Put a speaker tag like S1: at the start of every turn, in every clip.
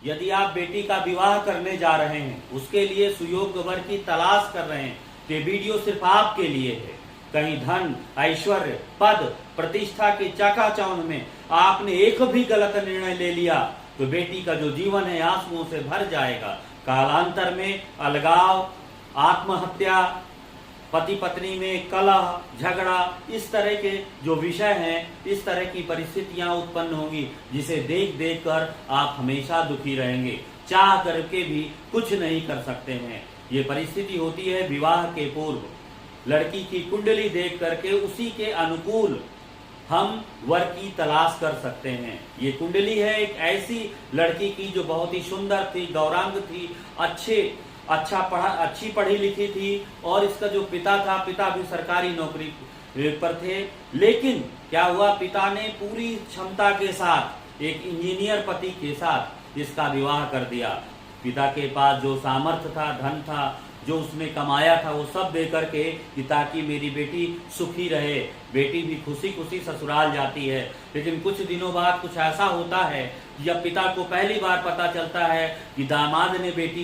S1: यदि आप बेटी का विवाह करने जा रहे हैं, उसके लिए सुयोग्य वर की तलाश कर रहे हैं, तो ये वीडियो सिर्फ आपके लिए है। कहीं धन, ऐश्वर्य, पद, प्रतिष्ठा के चकाचौंध में आपने एक भी गलत निर्णय ले लिया तो बेटी का जो जीवन है आंसुओं से भर जाएगा। कालांतर में अलगाव, आत्महत्या, पति पत्नी में कलह, झगड़ा, इस तरह के जो विषय हैं, इस तरह की परिस्थितियां उत्पन्न होंगी जिसे देख देख कर आप हमेशा दुखी रहेंगे, चाह करके भी कुछ नहीं कर सकते हैं। ये परिस्थिति होती है विवाह के पूर्व। लड़की की कुंडली देख करके उसी के अनुकूल हम वर की तलाश कर सकते हैं। ये कुंडली है एक ऐसी लड़की की जो बहुत ही सुंदर थी, गौरांग थी, अच्छी पढ़ी लिखी थी, और इसका जो पिता था, पिता भी सरकारी नौकरी पर थे। लेकिन क्या हुआ, पिता ने पूरी क्षमता के साथ एक इंजीनियर पति के साथ इसका विवाह कर दिया। पिता के पास जो सामर्थ्य था, धन था, जो उसने कमाया था, वो सब दे करके कि ताकि मेरी बेटी सुखी रहे। बेटी भी खुशी खुशी ससुराल जाती है। लेकिन कुछ दिनों बाद कुछ ऐसा होता है, जब पिता को पहली बार पता चलता है कि दामाद ने बेटी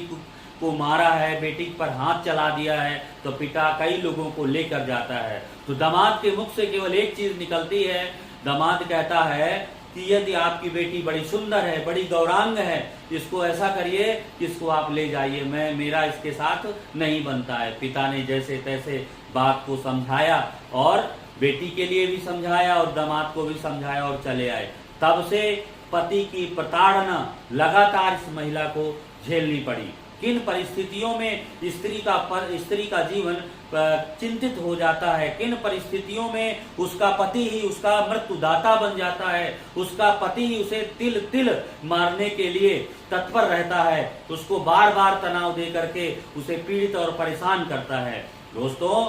S1: को मारा है, बेटी पर हाथ चला दिया है, तो पिता कई लोगों को लेकर जाता है। तो दामाद के मुख से केवल एक चीज निकलती है। दामाद कहता है कि यदि आपकी बेटी बड़ी सुंदर है, बड़ी गौरांग है, इसको ऐसा करिए कि इसको आप ले जाइए, मेरा इसके साथ नहीं बनता है। पिता ने जैसे तैसे बात को समझाया और बेटी के लिए भी समझाया और दामाद को भी समझाया और चले आए। तब से पति की प्रताड़ना लगातार इस महिला को झेलनी पड़ी। किन परिस्थितियों में स्त्री का जीवन चिंतित हो जाता है, किन परिस्थितियों में उसका पति ही उसका मृत्युदाता बन जाता है, उसका पति ही उसे तिल तिल मारने के लिए तत्पर रहता है, उसको बार बार तनाव दे करके उसे पीड़ित और परेशान करता है। दोस्तों,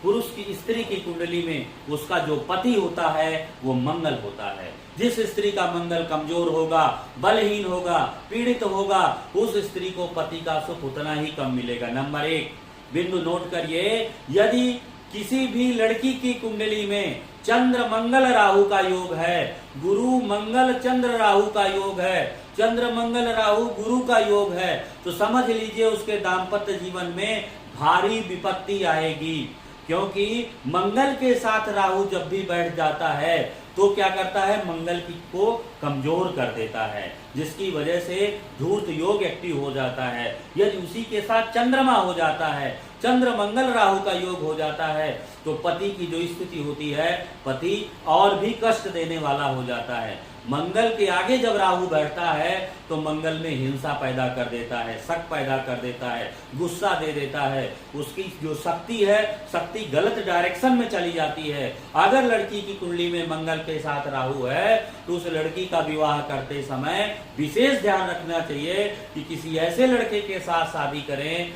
S1: पुरुष की स्त्री की कुंडली में उसका जो पति होता है वो मंगल होता है। जिस स्त्री का मंगल कमजोर होगा, बलहीन होगा, पीड़ित होगा, उस स्त्री को पति का सुख उतना ही कम मिलेगा। नंबर 1 बिंदु नोट करिए, यदि किसी भी लड़की की कुंडली में चंद्र मंगल राहु का योग है, गुरु मंगल चंद्र राहु का योग है, चंद्र मंगल राहु गुरु का योग है, तो समझ लीजिए उसके दाम्पत्य जीवन में भारी विपत्ति आएगी। क्योंकि मंगल के साथ राहु जब भी बैठ जाता है तो क्या करता है, मंगल को कमजोर कर देता है, जिसकी वजह से धूर्त योग एक्टिव हो जाता है। यदि उसी के साथ चंद्रमा हो जाता है, चंद्र मंगल राहु का योग हो जाता है, तो पति की जो स्थिति होती है, पति और भी कष्ट देने वाला हो जाता है। मंगल के आगे जब राहु बैठता है तो मंगल में हिंसा पैदा कर देता है, शक पैदा कर देता है, गुस्सा दे देता है, उसकी जो शक्ति है, शक्ति गलत डायरेक्शन में चली जाती है। अगर लड़की की कुंडली में मंगल के साथ राहु है तो उस लड़की का विवाह करते समय विशेष ध्यान रखना चाहिए कि किसी ऐसे लड़के के साथ शादी करें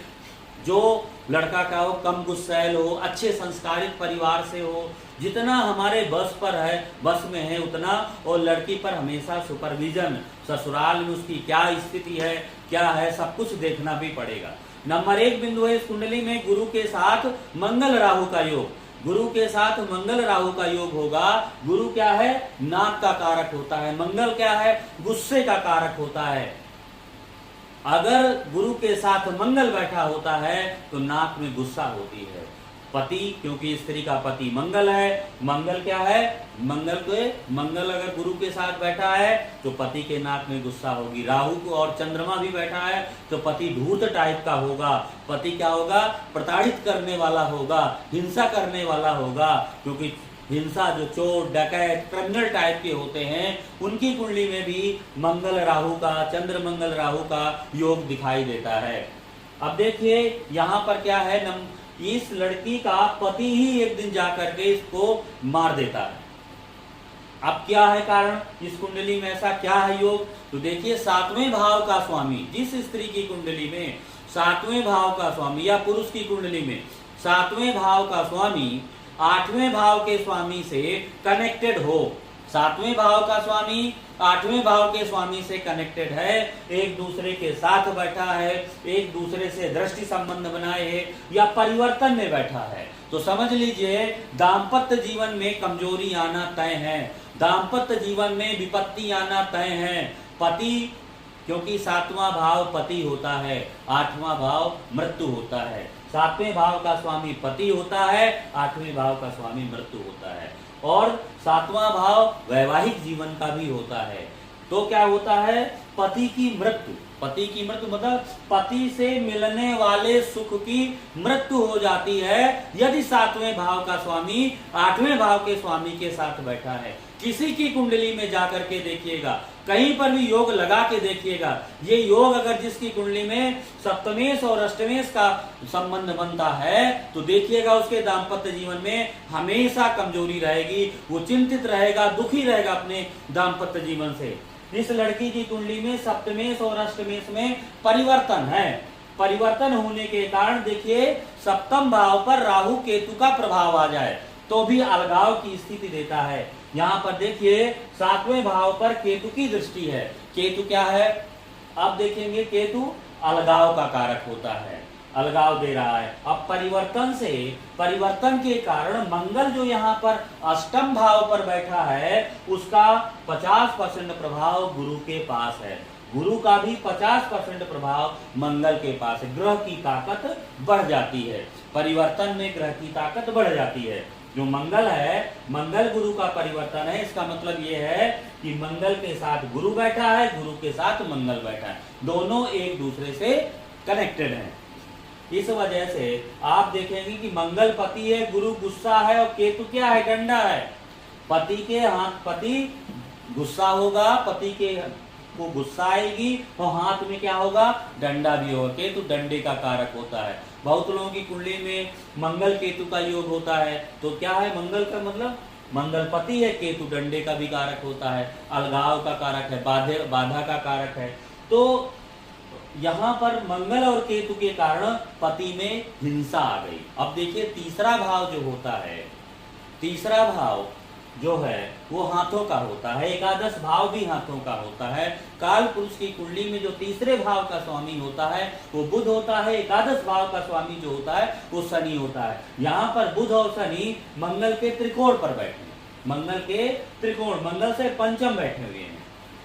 S1: जो लड़का का हो, कम गुस्सैल हो, अच्छे संस्कारित परिवार से हो, जितना हमारे बस में है उतना, और लड़की पर हमेशा सुपरविजन, ससुराल में उसकी क्या स्थिति है, क्या है, सब कुछ देखना भी पड़ेगा। नंबर 1 बिंदु है इस कुंडली में गुरु के साथ मंगल राहु का योग। गुरु के साथ मंगल राहु का योग होगा। गुरु क्या है, नाक का कारक होता है, मंगल क्या है, गुस्से का कारक होता है। अगर गुरु के साथ मंगल बैठा होता है तो नाक में गुस्सा होती है। पति, क्योंकि स्त्री का पति मंगल है, मंगल क्या है, मंगल अगर गुरु के साथ बैठा है तो पति के नाक में गुस्सा होगी। राहु को और चंद्रमा भी बैठा है तो पति धूर्त टाइप का होगा। पति क्या होगा, प्रताड़ित करने वाला होगा, हिंसा करने वाला होगा। क्योंकि हिंसा जो चोर डकैत क्रिमिनल टाइप के होते हैं, उनकी कुंडली में भी मंगल राहु का, चंद्र मंगल राहु का योग दिखाई देता है। अब देखिए यहाँ पर क्या है, इस लड़की का पति ही एक दिन जाकर के इसको मार देता है। अब क्या है कारण, इस कुंडली में ऐसा क्या है योग, तो देखिए 7वें भाव का स्वामी, जिस स्त्री की कुंडली में 7वें भाव का स्वामी या पुरुष की कुंडली में 7वें भाव का स्वामी 8वें भाव के स्वामी से कनेक्टेड हो, 7वें भाव का स्वामी 8वें भाव के स्वामी से कनेक्टेड है, एक दूसरे के साथ बैठा है, एक दूसरे से दृष्टि संबंध बनाए है या परिवर्तन में बैठा है, तो समझ लीजिए दाम्पत्य जीवन में कमजोरी आना तय है, दाम्पत्य जीवन में विपत्ति आना तय है। पति क्योंकि 7वां भाव पति होता है, 8वां भाव मृत्यु होता है। 7वें भाव का स्वामी पति होता है, 8वें भाव का स्वामी मृत्यु होता है। और 7वां भाव वैवाहिक जीवन का भी होता है। तो क्या होता है, पति की मृत्यु, पति की मृत्यु मतलब पति से मिलने वाले सुख की मृत्यु हो जाती है यदि 7वें भाव का स्वामी 8वें भाव के स्वामी के साथ बैठा है। किसी की कुंडली में जाकर के देखिएगा, कहीं पर भी योग लगा के देखिएगा, ये योग अगर जिसकी कुंडली में सप्तमेश और अष्टमेश का संबंध बनता है तो देखिएगा उसके दाम्पत्य जीवन में हमेशा कमजोरी रहेगी, वो चिंतित रहेगा, दुखी रहेगा अपने दाम्पत्य जीवन से। इस लड़की की कुंडली में सप्तमेश और अष्टमेश में परिवर्तन है, परिवर्तन होने के कारण देखिए सप्तम भाव पर राहु केतु का प्रभाव आ जाए तो भी अलगाव की स्थिति देता है। यहाँ पर देखिए 7वें भाव पर केतु की दृष्टि है। केतु क्या है, अब देखेंगे केतु अलगाव का कारक होता है, अलगाव दे रहा है। अब परिवर्तन के कारण मंगल जो यहाँ पर अष्टम भाव पर बैठा है उसका 50% प्रभाव गुरु के पास है, गुरु का भी 50% प्रभाव मंगल के पास है। ग्रह की ताकत बढ़ जाती है, परिवर्तन में ग्रह की ताकत बढ़ जाती है। जो मंगल है, मंगल गुरु का परिवर्तन है, इसका मतलब ये है कि मंगल के साथ गुरु बैठा है, गुरु के साथ मंगल बैठा है, दोनों एक दूसरे से कनेक्टेड हैं। इस वजह से आप देखेंगे कि मंगल पति है, गुरु गुस्सा है और केतु क्या है, डंडा है। पति के हाथ, पति गुस्सा होगा, पति के को गुस्सा आएगी और हाथ में क्या होगा, डंडा भी होगा। केतु डंडे का कारक होता है। बहुत लोगों की कुंडली में मंगल केतु का योग होता है तो क्या है, मंगल का मतलब मंगल पति है, केतु डंडे का भी कारक होता है, अलगाव का कारक है, बाधा का कारक है। तो यहाँ पर मंगल और केतु के कारण पति में हिंसा आ गई। अब देखिए तीसरा भाव जो होता है, तीसरा भाव जो है वो हाथों का होता है, एकादश भाव भी हाथों का होता है। काल पुरुष की कुंडली में जो तीसरे भाव का स्वामी होता है वो बुध होता है, एकादश भाव का स्वामी जो होता है वो शनि होता है। यहाँ पर बुध और शनि मंगल के त्रिकोण पर बैठे हैं, मंगल के त्रिकोण, मंगल से पंचम बैठे हुए हैं।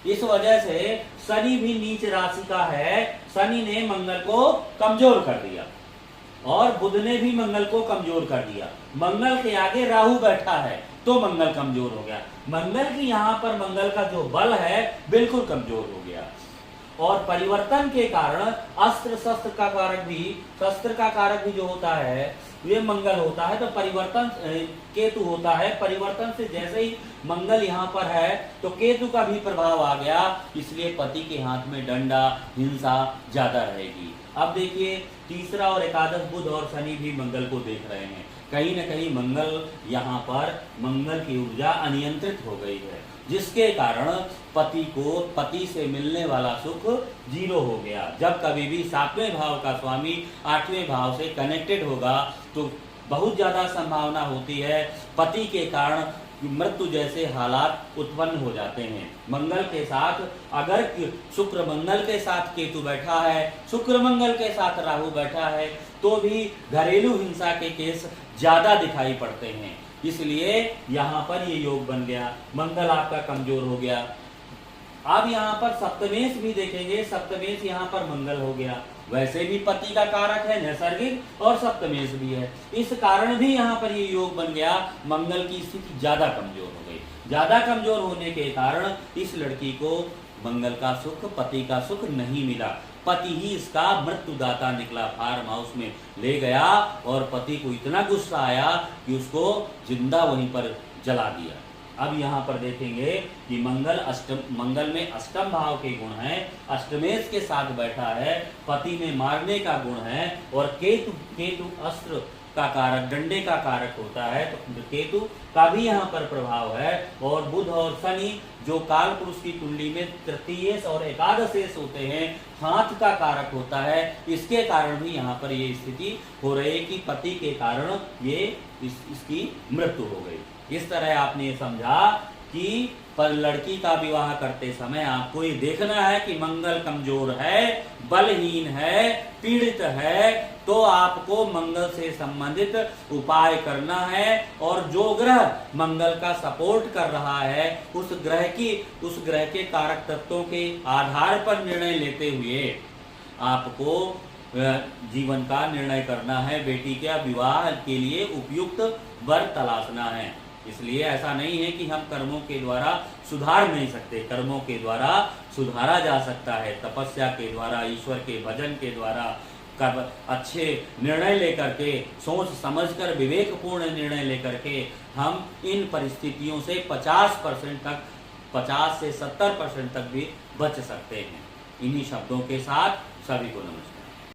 S1: इस वजह से शनि भी नीच राशि का है, शनि ने मंगल को कमजोर कर दिया और बुध ने भी मंगल को कमजोर कर दिया। मंगल के आगे राहु बैठा है तो मंगल कमजोर हो गया। मंगल की यहाँ पर मंगल का जो बल है बिल्कुल कमजोर हो गया। और परिवर्तन के कारण अस्त्र शस्त्र का कारक भी, शस्त्र का कारक भी जो होता है ये मंगल होता है। तो परिवर्तन केतु होता है, परिवर्तन से जैसे ही मंगल यहाँ पर है तो केतु का भी प्रभाव आ गया, इसलिए पति के हाथ में डंडा, हिंसा ज्यादा रहेगी। अब देखिए तीसरा और एकादश बुध और शनि भी मंगल को देख रहे हैं, कहीं न कहीं मंगल यहाँ पर, मंगल की ऊर्जा अनियंत्रित हो गई है, जिसके कारण पति को, पति से मिलने वाला सुख जीरो हो गया। जब कभी भी 7वें भाव का स्वामी 8वें भाव से कनेक्टेड होगा तो बहुत ज्यादा संभावना होती है पति के कारण मृत्यु जैसे हालात उत्पन्न हो जाते हैं। मंगल के साथ अगर शुक्र मंगल के साथ केतु बैठा है, शुक्र मंगल के साथ राहु बैठा है तो भी घरेलू हिंसा के केस ज्यादा दिखाई पड़ते हैं। इसलिए यहाँ पर ये योग बन गया, मंगल आपका कमजोर हो गया। अब यहाँ पर सप्तमेश भी देखेंगे, सप्तमेश यहाँ पर मंगल हो गया, वैसे भी पति का कारक है नैसर्गिक और सप्तमेश भी है, इस कारण भी यहाँ पर ये योग बन गया। मंगल की स्थिति ज्यादा कमजोर हो गई, ज्यादा कमजोर होने के कारण इस लड़की को मंगल का सुख, पति का सुख नहीं मिला। पति ही इसका मृत्युदाता निकला, फार्म हाउस में ले गया और पति को इतना गुस्सा आया कि उसको जिंदा वहीं पर जला दिया। अब यहाँ पर देखेंगे कि मंगल में अष्टम भाव के गुण हैं, अष्टमेश के साथ बैठा है, पति में मारने का गुण है और केतु अस्त्र का कारक, डंडे का कारक होता है, तो केतु का भी यहाँ पर प्रभाव है। और बुध और शनि जो काल पुरुष की कुंडली में तृतीयेश और एकादशेश होते हैं, हाथ का कारक होता है, इसके कारण भी यहाँ पर ये स्थिति हो रही है कि पति के कारण ये इसकी मृत्यु हो गई। इस तरह आपने ये समझा कि पर लड़की का विवाह करते समय आपको ये देखना है कि मंगल कमजोर है, बलहीन है, पीड़ित है, तो आपको मंगल से संबंधित उपाय करना है। और जो ग्रह मंगल का सपोर्ट कर रहा है उस ग्रह के कारक तत्वों के आधार पर निर्णय लेते हुए आपको जीवन का निर्णय करना है। बेटी के विवाह के लिए उपयुक्त वर तलाशना है। इसलिए ऐसा नहीं है कि हम कर्मों के द्वारा सुधार नहीं सकते, कर्मों के द्वारा सुधारा जा सकता है। तपस्या के द्वारा, ईश्वर के भजन के द्वारा, अच्छे निर्णय लेकर के, सोच समझकर, विवेकपूर्ण निर्णय लेकर के हम इन परिस्थितियों से 50% तक, 50 से 70% तक भी बच सकते हैं। इन्हीं शब्दों के साथ सभी को नमस्कार।